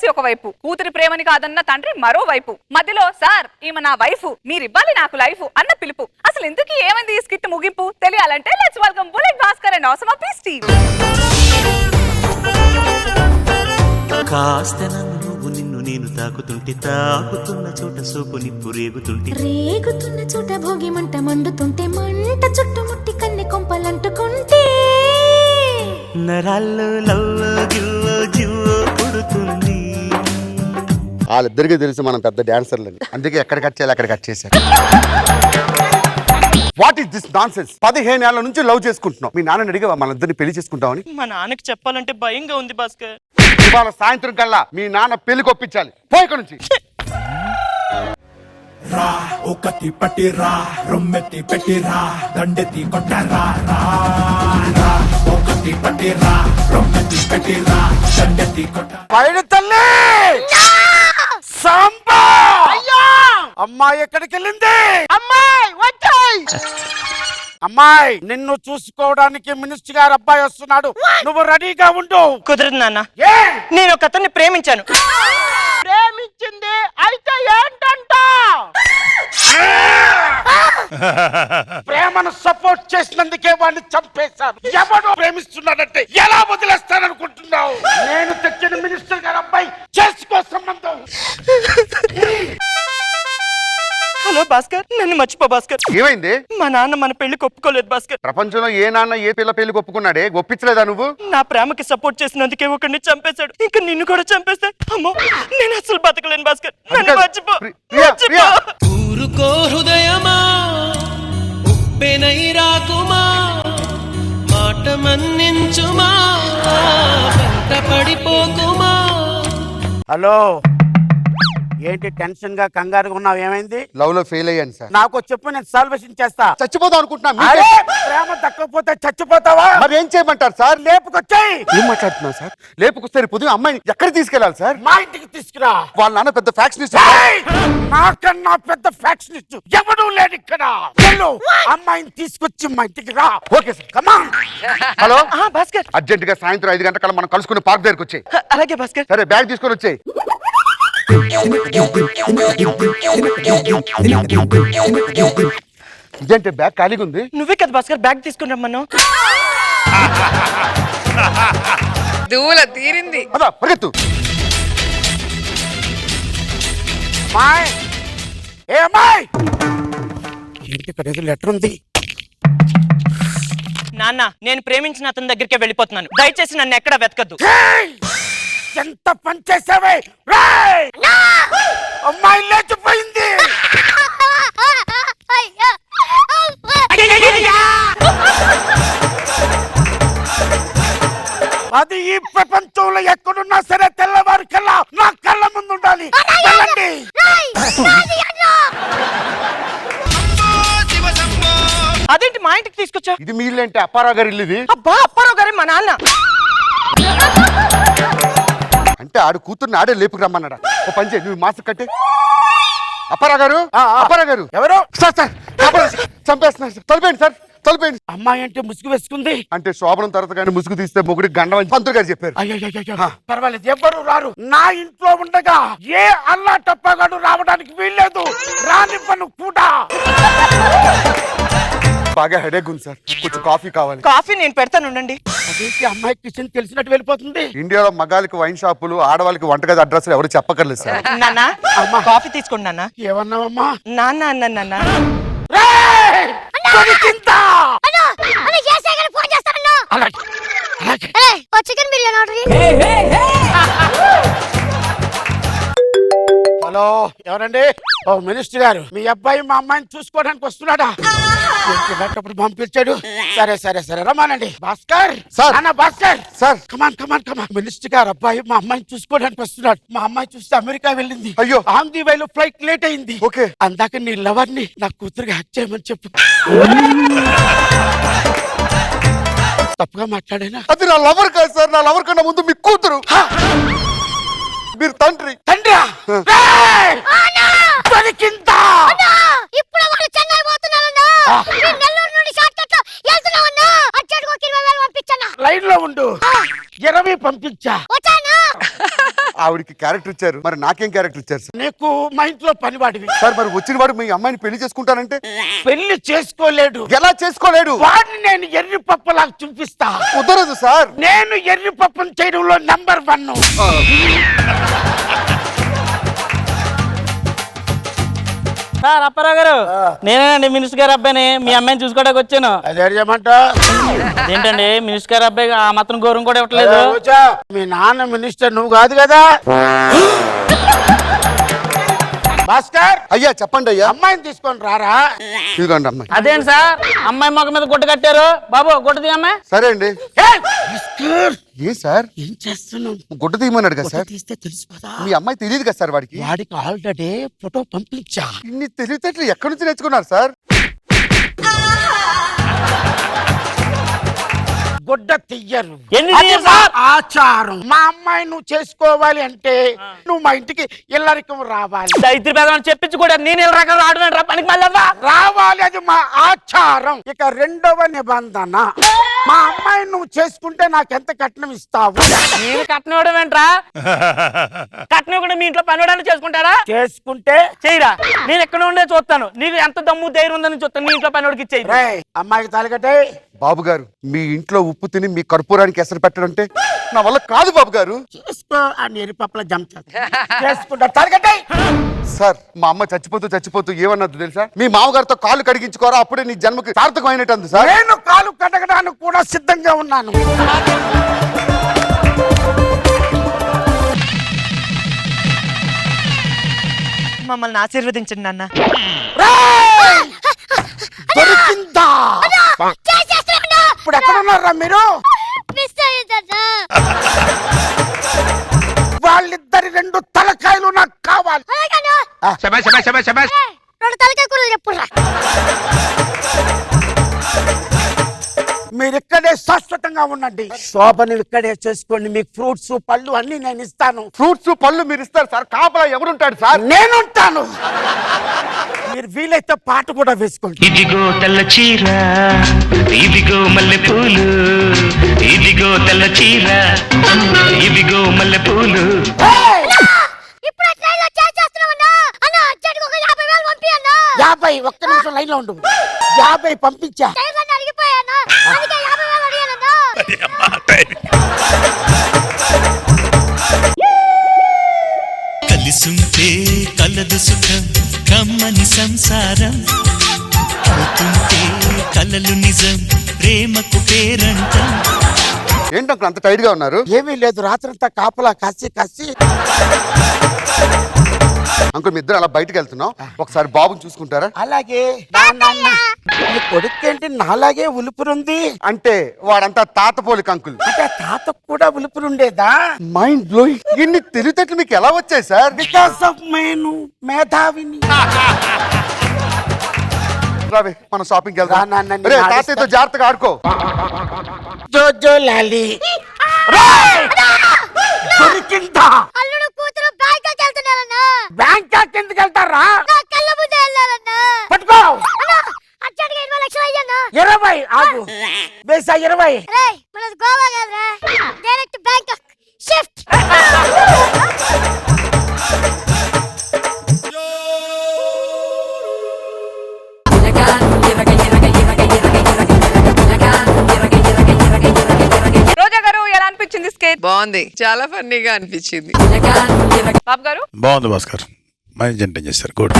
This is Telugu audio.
పాలసీ ఒకవైపు, కూతురి ప్రేమని కాదన్న తండ్రి మరోవైపు, మధ్యలో సార్ ఈమె నా వైఫ్, మీరివ్వాలి నాకు లైఫ్ అన్న పిలుపు. అసలు ఎందుకు ఏమైంది ఈ స్కిట్ ముగింపు తెలియాలంటే let's welcome Bullet Bhaskar and awesome piece team. కాస్త నువ్వు నిన్ను నేను తాకుతుంటే, తాకుతున్న చోట సోపు నిప్పు రేగుతుంటే, రేగుతున్న చోట భోగి మంట మండుతుంటే, మంట చుట్టుముట్టి కన్నె కొంపలంటుకుంటే, నరాల్లో లవ్వో గివ్వో జివ్వో కొడుతుంది. వాళ్ళిద్దరికీ తెలుసు మనం పెద్ద డాన్సర్లని, అందుకే ఎక్కడ కట్ చేయాలి అక్కడ కట్ చేశారు. What is this nonsense? 15 ఏళ్ల నుంచి లవ్ చేసుకుంటున్నాం. మీ నాన్నని అడిగా మన ఇద్దరిని పెళ్లి చేసుకుంటామని? మా నాన్నకి చెప్పాలంటే భయంగా ఉంది భాస్కర్. ఇవాళ సాయంత్రం కల్లా మీ నాన్న పెళ్లికి ఒప్పించాలి. పోయి నుంచి రా ఒకటి పట్టి రా, రొమ్మెత్తి పెట్టి రా, దండెత్తి కొట్టరా రా. ఒకటి పట్టి రా, రొమ్మెత్తి పెట్టి రా, దండెత్తి కొట్టరా. పైడి తల్లి సాంబా అమ్మాయి ఎక్కడికి వెళ్ళింది? అమ్మాయి వచ్చాయి. అమ్మాయి నిన్ను చూసుకోవడానికి మినిస్టర్ గారు అబ్బాయి వస్తున్నాడు, నువ్వు రెడీగా ఉండు. కుదరదు నాన్న, నేను ఒక అతన్ని ప్రేమించాను. ప్రేమించింది అయితే ఏంటంట? ప్రేమను సపోర్ట్ చేసినందుకే వాడిని చంపేశారు. ఎవడో ప్రేమిస్తున్నాడంటే ఎలా వదిలేస్తాననుకుంటున్నావు? నేను తెచ్చిన మినిస్టర్ గారు అబ్బాయి చేసుకో సంబంధం. హలో భాస్కర్, నన్ను మర్చిపో భాస్కర్. ఏమైంది? మా నాన్న మన పెళ్లికి ఒప్పుకోలేదు భాస్కర్. ప్రపంచంలో ఏ నాన్న ఏ పిల్ల పెళ్లికి ఒప్పుకున్నాడే? ఒప్పించలేదా నువ్వు? నా ప్రేమకి సపోర్ట్ చేసినందుకే ఒకరిని చంపేశాడు, ఇంకా నిన్ను కూడా చంపేస్తే అమ్మో నేను అసలు బతకలేను భాస్కర్. నన్ను మర్చిపో. ఊరుకో హృదయమా, ఉప్పెనై రాకుమా, మాట మన్నించుమా, వెంట పడిపోకుమా. హలో, ఏంటి టెన్షన్ గా కంగారుగా ఉన్నావు? ఏమైంది? లవ్ లో ఫెయిల్ అయ్యాను సార్. నాకు చెప్పు, నేను సాల్వేషన్ చేస్తా. చచ్చిపోదాం అనుకుంటున్నా. అరే, ప్రేమ దక్కకపోతే చచ్చిపోతావా? మరి ఏం చేయమంటారు సార్? లేపుకొచ్చాయి. ఏం మాట్లాడుతున్నా సార్? లేపుకొస్తే పొద్దున అమ్మాయిని ఎక్కడ తీసుకెళ్ళాలి సార్? మా ఇంటికి తీసుకురా. వాళ్ళ నాన్న పెద్ద ఫ్యాక్షనిస్ట్. నాకన్నా పెద్ద ఫ్యాక్షనిస్ట్ ఎవడూ లేడు ఇక్కడ. వెళ్ళు, అమ్మాయిని తీసుకొచ్చి మా ఇంటికి రా. ఓకే సార్, కమాన్. హలో భాస్కర్, అర్జెంట్ గా సాయంత్రం 5 గంటల మనం కలుసుకుని పార్క్ దగ్గరకు వచ్చాయి. అలాగే భాస్కర్. సరే, బ్యాగ్ తీసుకొని వచ్చాయి. ఇదేంటి బ్యాగ్ ఖాళీగా ఉంది? నువ్వే కదా భాస్కర్ బ్యాగ్ తీసుకుని రమ్మన్నావు. దూల తీరింది. అదా పరిగెత్తు. ఏ అమ్మాయి, ఏంటి ఇక్కడ ఏదో లెటర్ ఉంది? నాన్న, నేను ప్రేమించిన అతని దగ్గరికే వెళ్ళిపోతున్నాను, దయచేసి నన్ను ఎక్కడ వెతకద్దు. ఎంత పని చేసావే! అమ్మాయి లేచిపోయింది. అది ఈ ప్రపంచంలో ఎక్కడున్నా సరే తెల్లవారు కల్లా నా కళ్ళ ముందు ఉండాలి. వెళ్ళండి. అదేంటి మా ఇంటికి తీసుకొచ్చా? ఇది మీ ఇల్లు అంటే అప్పారావు గారి ఇల్లు ఇది? అబ్బా, అప్పారావు గారే మా నాన్న. అంటే ఆడు కూతుర్ని ఆడే లేపుకు రమ్మన్నాడా? ఓ పని చేయి, నువ్వు మాస్క్ కట్టే. అప్పారావు గారు, అప్పారావు గారు. ఎవరు? సార్ సార్, చంపేస్తున్నారు సార్. తలిపేయండి సార్, తలిపేయండి. అమ్మాయి అంటే ముసుగు వేసుకుంది. అంటే శోభనం తర్వాత కానీ ముసుగు తీస్తే మొగుడి గండం అని పంతులు గారు చెప్పారు. అయ్యో, పర్వాలేదు, ఎవ్వరు రారు. నా ఇంట్లో ఉండగా ఏ అల్లా టప్పగాడు రావడానికి వీల్లేదు. రానివ్వను కూడా. బాగా హెడేక్ ఉంది సార్, కొంచెం కాఫీ కావాలి. కాఫీ నేను పెడతాను, ఉండండి. అదేంటి అమ్మాయి కిచెన్ తెలిసినట్టు వెళ్ళిపోతుంది? ఇండియాలో మగాళ్ళకి వైన్ షాపులు, ఆడవాళ్ళకి వంటగది అడ్రస్లు ఎవరు చెప్పక్కర్లేదు సార్. నాన్న, కాఫీ తీసుకోండి నాన్న. ఏమన్నావమ్మా? నాన్న అన్న నాన్న. హలో, ఎవరండి? ఓ మినిస్టర్ గారు, మీ అబ్బాయి మా అమ్మాయిని చూసుకోవడానికి వస్తున్నాడా? వెళ్ళేటప్పుడు పంపించాడు. సరే సరే సరే, రమ్మానండి. భాస్కర్ సార్. అన్న భాస్కర్ సార్. కమాన్ కమాన్ కమాన్. మినిస్టర్ గారు అబ్బాయి మా అమ్మాయిని చూసుకోవడానికి వస్తున్నాడు. మా అమ్మాయి చూస్తే అమెరికా వెళ్ళింది. అయ్యో. ఆన్ ది వేలో ఫ్లైట్ లేట్ అయింది. ఓకే. అందాక నీ లవర్ ని నా కూతురుగా హ్యాక్ చేయమని చెప్పు. తప్పుగా మాట్లాడేనా? అది నా లవర్ కాదు సార్, నా లవర్ కన్నా ముందు మీ కూతురు. మీరు తండ్రి. తండ్రి దొరికిందా? ఇప్పుడు వాళ్ళు చెన్నై పోతున్నారన్నా. నేను నెల్లూరు నుండి షార్ట్ కట్ లో వెళ్తున్నామన్నా. అచ్చడికి 20,000 పంపించన్నా. లైన్ లో ఉండు. 20 పంపించా. వచ్చానా? ఆవిడికి క్యారెక్టర్ ఇచ్చారు, మరి నాకేం క్యారెక్టర్ ఇచ్చారు సార్? నీకు మా ఇంట్లో పనివాడివి. సార్ మరి వచ్చిన వాడు మీ అమ్మాయిని పెళ్లి చేసుకుంటానంటే పెళ్లి చేసుకోలేడు. ఎలా చేసుకోలేడు? వాడిని నేను ఎర్రి పప్పులాగా చూపిస్తా. కుదరదు సార్. నేను ఎర్రి పప్పును చేయడంలో నంబర్ 1. సార్ అప్పారావు గారు, నేనేనండి మినిస్టర్ గారు అబ్బాయిని. మీ అమ్మాయిని చూసుకోవడానికి వచ్చాను. అదే చేయమంటా. ఏంటండి మినిస్టర్ గారు అబ్బాయి ఆ మాత్రం గౌరవం కూడా ఇవ్వట్లేదు? మీ నాన్న మినిస్టర్, నువ్వు కాదు కదా? భాస్కర్, అయ్యా చెప్పండి అయ్యా. అమ్మాయిని తీసుకొని రారా. ఇదిగోండి అమ్మాయి. అదేంటి సార్, అమ్మాయి మొక్క మీద గుడ్డ కట్టారు? బాబు గుడ్డ తీ అమ్మాయి. సరే అండి. భాస్కర్, ఏ సార్? ఏం చేస్తున్నావు? గుడ్డ తీయమన్నాడు కదా సార్. తీస్తే తెలిసిపోదా? మీ అమ్మాయి తెలియదు కదా సార్ వాడికి. వాడికి ఆల్రెడీ ఫోటో పంపించా. ఇన్ని తెలివితేటలు ఎక్కడి నుంచి నేర్చుకున్నారు సార్? గుడ్డ తీయరు. ఎన్ని అది తీయరు మా సార్? ఆచారం. మా అమ్మాయి నువ్వు చేసుకోవాలి అంటే నువ్వు మా ఇంటికి ఇల్లరికం రావాలి. దైత్రి పేదవాళ్ళు చెప్పించి కూడా నేను ఇలా రకం రావడం రా పనికి మళ్ళీ రావాలి, అది మా ఆచారం. ఇక రెండవ నిబంధన, మా అమ్మాయి నువ్వు చేసుకుంటే నాకెంత కట్నం ఇస్తావు? నేను కట్నం ఇవ్వడం ఏంట్రా? కట్నం కూడా మీ ఇంట్లో పని ఇవ్వడానికి చేసుకుంటారా? చేసుకుంటే చేయరా? నేను ఎక్కడ ఉండే చూస్తాను. నీకు ఎంత దమ్ము ధైర్యం ఉందని చూస్తాను. నీ ఇంట్లో పని వాడికి ఇచ్చేయి. రేయ్, అమ్మాయికి తాలికట్టే. బాబు గారు, మీ ఇంట్లో ఉప్పు తిని మీ కర్పూరానికి ఎసరు పెట్టడంటే నా వల్ల కాదు బాబు గారు. చేసుకో, ఆ నెరిపప్పుల జంప్ చేసుకుంటా. తాలికట్టే. సార్ మా అమ్మ చచ్చిపోతూ ఏమన్నది తెలుసా? మీ మామగారితో కాళ్ళు కడిగించుకోరా, అప్పుడే నీ జన్మకి సార్థకమైనట్టు అంది సార్. నేను కాలు కడగడానికి కూడా సిద్ధంగా ఉన్నాను. మమ్మల్ని ఆశీర్వదించండి నాన్న. రేయ్! దొరికిందా? ఇప్పుడు ఎక్కడ ఉన్నారా మీరు? వాళ్ళిద్దరి 2 తలకాయలు నాకు కావాలి. మీరు ఇక్కడే శాశ్వతంగా ఉండండి. శోభను ఇక్కడే చేసుకోండి. మీకు ఫ్రూట్స్ పళ్ళు అన్ని నేను ఇస్తాను. ఫ్రూట్స్ పళ్ళు మీరు ఇస్తారు సార్, కాపలా ఎవరుంటాడు సార్? నేనుంటాను. మీరు వీలైతే పాట కూడా వేసుకోండి. ఇదిగో తెల్ల చీర, ఇదిగో మల్లె పూలు, ఇదిగో తెల్ల చీర, ఇదిగో మల్లె పూలు. ఏయ్! 50 ఒక్క నిమిషం లైన్ లో ఉండు. 50 పంపించా. కలిసుంటే కలదు సుఖం, కమ్మని సంసారం అవుతుంటే కలలు నిజం, ప్రేమకు పేరంటం. ఏంటంటే అంత టైట్ గా ఉన్నారు? ఏమీ లేదు, రాత్రంతా కాపలా కాసి అంకుల్ మీ ఇద్దరు అలా బయటకు వెళ్తున్నాం, ఒకసారి బాబుని చూసుకుంటారా? అలాగే. నీ కొడుకేంటి నాలాగే ఉలుపురుంది? అంటే వాడంతా తాత పోలిక అంకుల్. అంటే తాతకు కూడా ఉలుపురుండేదా? Mind blowing. ఇన్ని తెలివితేటలు మీకు ఎలా వచ్చాయి సార్? Because of మేధావిని. రావే మనం షాపింగ్ రా నాన్న, వెళ్దాం. నేను రే, ఆడిస్తా. తాతయ్యతో జాగ్రత్తగా ఆడుకో. జోజో లాలి. దొరికిందా? బ్యాంకాక్ ఎందుకు వెళ్తారా? పట్టుకో. 20 ఆగు. వేసా 20. రోజా గారు ఎలా అనిపించింది స్కెచ్? బాగుంది, చాలా ఫన్నీగా అనిపించింది. బాబు గారు బాగుంది భాస్కర్, మంచి చేశారు. గుడ్.